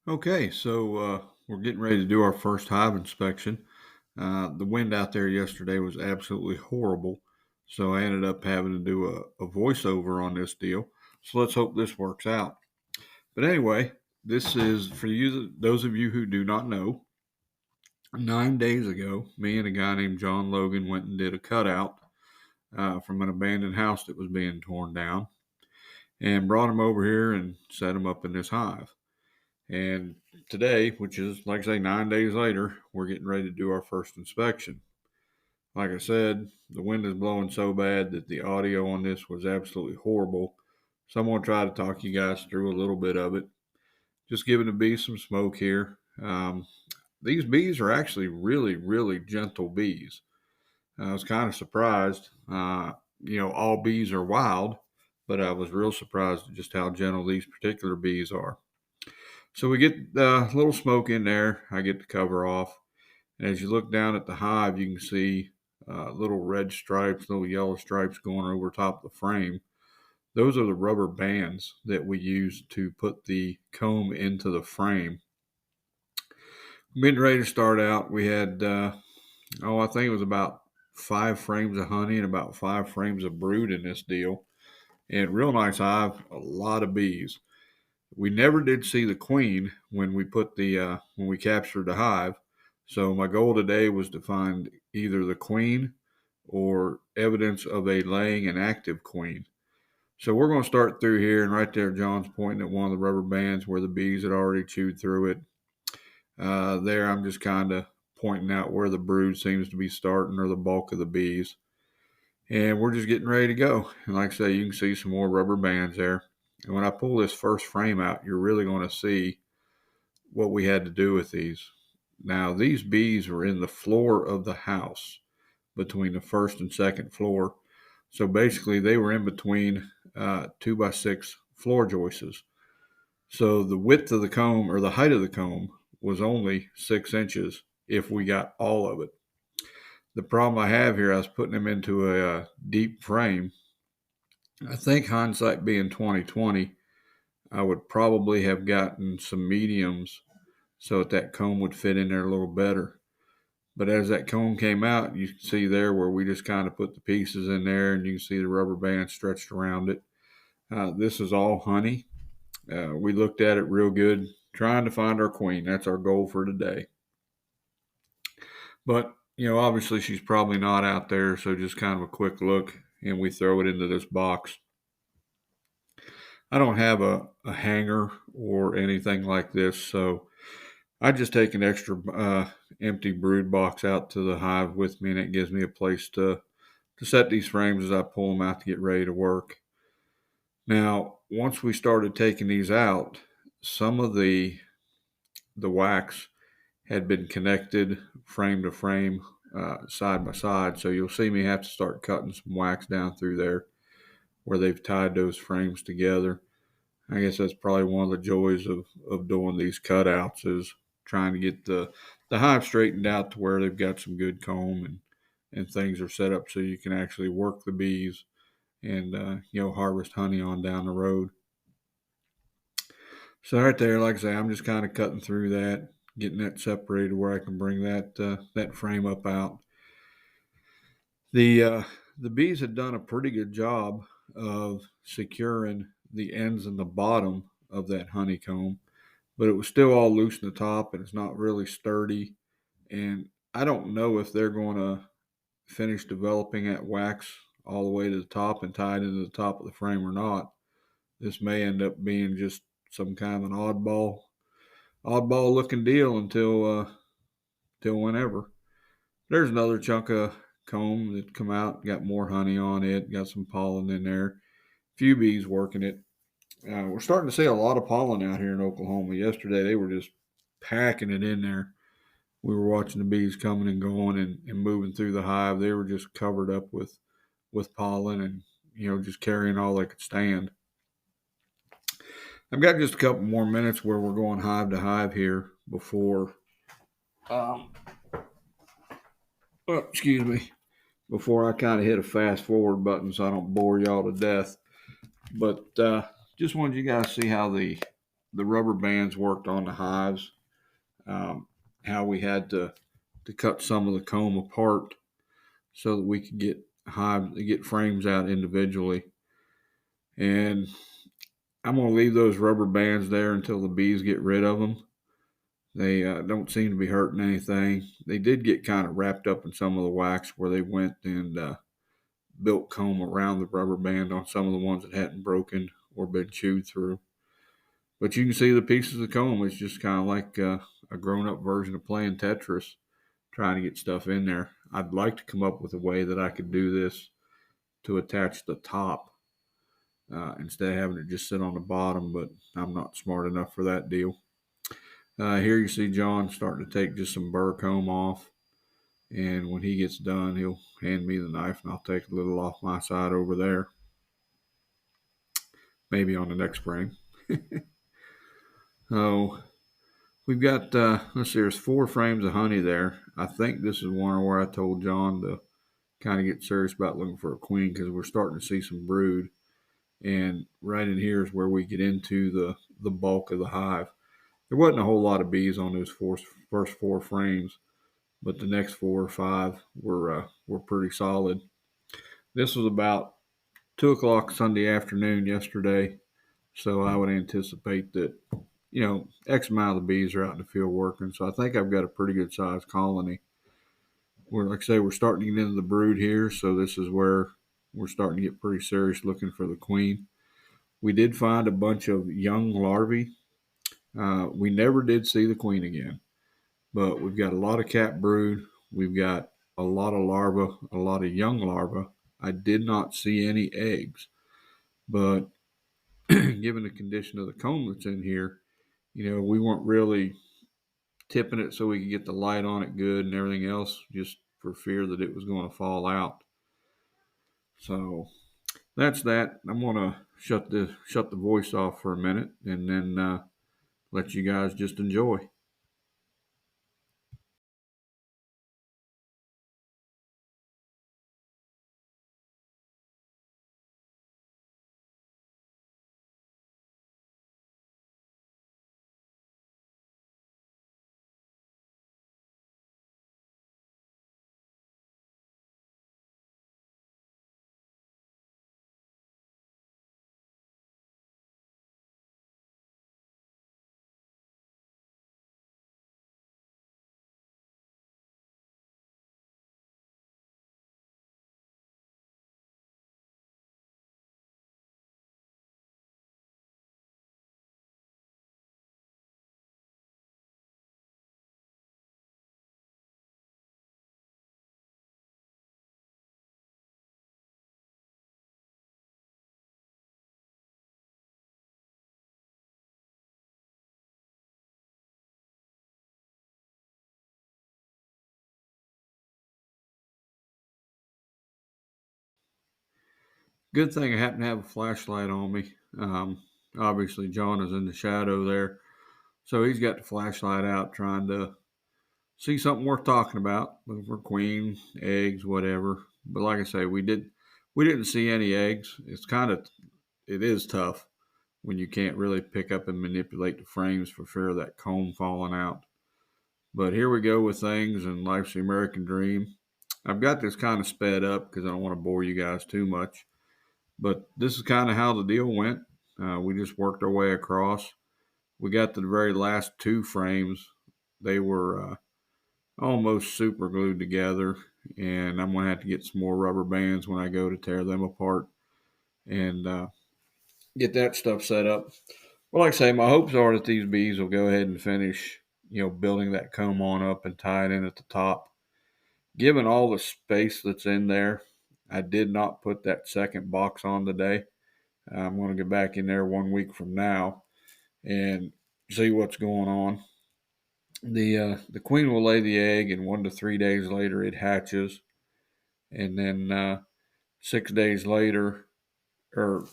Okay, so we're getting ready to do our first hive inspection. The wind out there yesterday was absolutely horrible, so I ended up having to do a voiceover on this deal. So let's hope this works out. But anyway, this is for you, those of you who do not know. 9 days ago, me and a guy named Joh Logan went and did a cutout from an abandoned house that was being torn down, and brought him over here and set him up in this hive. And today, which is like I say, 9 days later, we're getting ready to do our first inspection. Like I said, the wind is blowing so bad that the audio on this was absolutely horrible. So I'm going to try to talk you guys through a little bit of it. Just giving the bees some smoke here. These bees are actually really, really gentle bees. I was kind of surprised. All bees are wild, but I was real surprised at just how gentle these particular bees are. So we get a little smoke in there. I get the cover off. And as you look down at the hive, you can see little red stripes, little yellow stripes going over top of the frame. Those are the rubber bands that we use to put the comb into the frame. Getting ready to start out, we had, I think it was about 5 frames of honey and about 5 frames of brood in this deal. And real nice hive, a lot of bees. We never did see the queen when we captured the hive. So my goal today was to find either the queen or evidence of a laying and active queen. So we're going to start through here, and right there, John's pointing at one of the rubber bands where the bees had already chewed through it. There, I'm just kind of pointing out where the brood seems to be starting, or the bulk of the bees. And we're just getting ready to go. And like I say, you can see some more rubber bands there. And when I pull this first frame out, you're really going to see what we had to do with these. Now, these bees were in the floor of the house between the first and second floor. So basically, they were in between 2x6 floor joists. So the width of the comb, or the height of the comb, was only 6 inches if we got all of it. The problem I have here, I was putting them into a deep frame. I think hindsight being 2020, I would probably have gotten some mediums so that comb would fit in there a little better. But as that comb came out, you can see there where we just kind of put the pieces in there, and you can see the rubber band stretched around it. This is all honey. We looked at it real good, trying to find our queen. That's our goal for today. But, obviously she's probably not out there, so just kind of a quick look, and we throw it into this box. I don't have a hanger or anything like this, so I just take an extra empty brood box out to the hive with me, and it gives me a place to set these frames as I pull them out to get ready to work. Now, once we started taking these out, some of the wax had been connected frame to frame, side by side. So you'll see me have to start cutting some wax down through there where they've tied those frames together. I guess that's probably one of the joys of doing these cutouts, is trying to get the hive straightened out to where they've got some good comb, and things are set up so you can actually work the bees and harvest honey on down the road. So right there, like I say, I'm just kind of cutting through that, getting that separated where I can bring that frame up out. The bees had done a pretty good job of securing the ends and the bottom of that honeycomb, but it was still all loose in the top, and it's not really sturdy. And I don't know if they're going to finish developing that wax all the way to the top and tie it into the top of the frame or not. This may end up being just some kind of an oddball looking deal till whenever. There's another chunk of comb that come out, got more honey on it, got some pollen in there. Few bees working it. We're starting to see a lot of pollen out here in Oklahoma. Yesterday they were just packing it in there. We were watching the bees coming and going and moving through the hive. They were just covered up with pollen, and just carrying all they could stand. I've got just a couple more minutes where we're going hive to hive here before excuse me, before I kind of hit a fast forward button so I don't bore y'all to death. But just wanted you guys to see how the the rubber bands worked on the hives, how we had to cut some of the comb apart so that we could get frames out individually. And I'm going to leave those rubber bands there until the bees get rid of them. They don't seem to be hurting anything. They did get kind of wrapped up in some of the wax where they went and built comb around the rubber band on some of the ones that hadn't broken or been chewed through. But you can see the pieces of comb. It's just kind of like a grown-up version of playing Tetris, trying to get stuff in there. I'd like to come up with a way that I could do this to attach the top instead of having it just sit on the bottom, but I'm not smart enough for that deal. Here you see John starting to take just some burr comb off, and when he gets done, he'll hand me the knife, and I'll take a little off my side over there, maybe on the next frame. So we've got, let's see, there's 4 frames of honey there. I think this is one where I told John to kind of get serious about looking for a queen because we're starting to see some brood. And right in here is where we get into the bulk of the hive. There wasn't a whole lot of bees on those first 4 frames, but the next 4 or 5 were pretty solid. This was about 2 o'clock Sunday afternoon yesterday, so I would anticipate that X amount of the bees are out in the field working. So I think I've got a pretty good sized colony. Like I say, we're starting to get into the brood here, so this is where we're starting to get pretty serious looking for the queen. We did find a bunch of young larvae. We never did see the queen again, but we've got a lot of cap brood. We've got a lot of larvae, a lot of young larvae. I did not see any eggs, but given the condition of the comb that's in here, we weren't really tipping it so we could get the light on it good and everything else, just for fear that it was going to fall out. So that's that. I'm going to shut the voice off for a minute and then let you guys just enjoy. Good thing I happen to have a flashlight on me. Obviously, John is in the shadow there, so he's got the flashlight out trying to see something worth talking about. Looking for queen, eggs, whatever. But like I say, we didn't see any eggs. It is tough when you can't really pick up and manipulate the frames for fear of that comb falling out. But here we go with things, and life's the American dream. I've got this kind of sped up because I don't want to bore you guys too much. But this is kind of how the deal went. We just worked our way across. We got to the very last 2 frames. They were almost super glued together, and I'm going to have to get some more rubber bands when I go to tear them apart and get that stuff set up. Well, like I say, my hopes are that these bees will go ahead and finish, building that comb on up and tie it in at the top. Given all the space that's in there, I did not put that second box on today. I'm going to go back in there 1 week from now and see what's going on. The queen will lay the egg, and 1 to 3 days later it hatches, and then 6 days later, or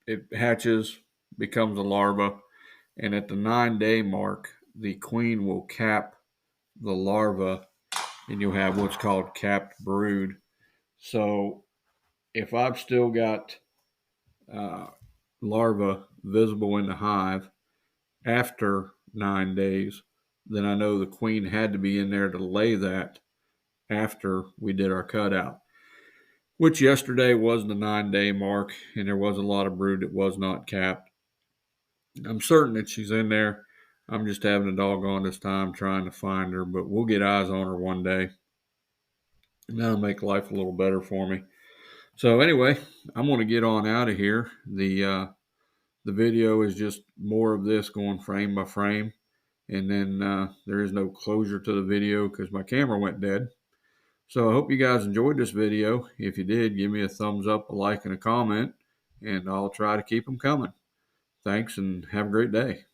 it hatches, becomes a larva, and at the 9-day mark, the queen will cap the larva, and you'll have what's called capped brood. So if I've still got larva visible in the hive after 9 days, then I know the queen had to be in there to lay that after we did our cutout, which yesterday was the 9-day mark, and there was a lot of brood that was not capped. I'm certain that she's in there. I'm just having a doggone this time trying to find her, but we'll get eyes on her one day, and that'll make life a little better for me. So anyway, I'm going to get on out of here. The video is just more of this going frame by frame, and then there is no closure to the video because my camera went dead. So I hope you guys enjoyed this video. If you did, give me a thumbs up, a like, and a comment, and I'll try to keep them coming. Thanks, and have a great day.